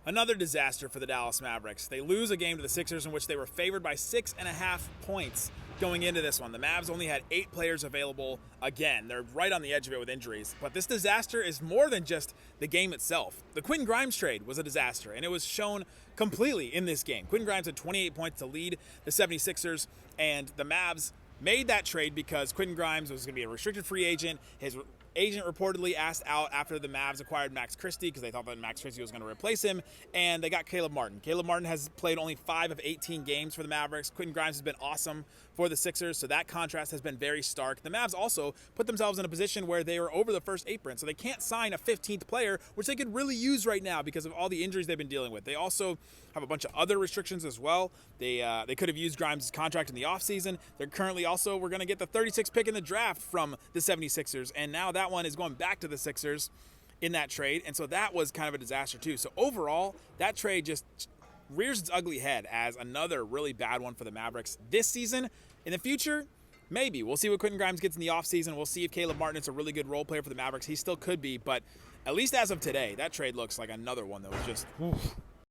Another disaster for the Dallas Mavericks. They lose a game to the Sixers in which they were favored by 6.5 points going into this one. The Mavs only had 8 players available. Again, they're right on the edge of it with injuries. But this disaster is more than just the game itself. The Quentin Grimes trade was a disaster, and it was shown completely in this game. Quentin Grimes had 28 points to lead the 76ers, and the Mavs made that trade because Quentin Grimes was going to be a restricted free agent. His agent reportedly asked out after the Mavs acquired Max Christie because they thought that Max Christie was going to replace him, and they got Caleb Martin. Caleb Martin has played only 5 of 18 games for the Mavericks. Quentin Grimes has been awesome for the Sixers, so that contrast has been very stark. The Mavs also put themselves in a position where they were over the first apron, so they can't sign a 15th player, which they could really use right now because of all the injuries they've been dealing with. They also have a bunch of other restrictions as well. They could have used Grimes' contract in the offseason. They're currently also, we're going to get the 36th pick in the draft from the 76ers, and now that one is going back to the Sixers in that trade, and so that was kind of a disaster too. So overall, that trade just rears its ugly head as another really bad one for the Mavericks this season. In the future, maybe. We'll see what Quentin Grimes gets in the offseason. We'll see if Caleb Martin is a really good role player for the Mavericks. He still could be, but at least as of today, that trade looks like another one that was just... Oof.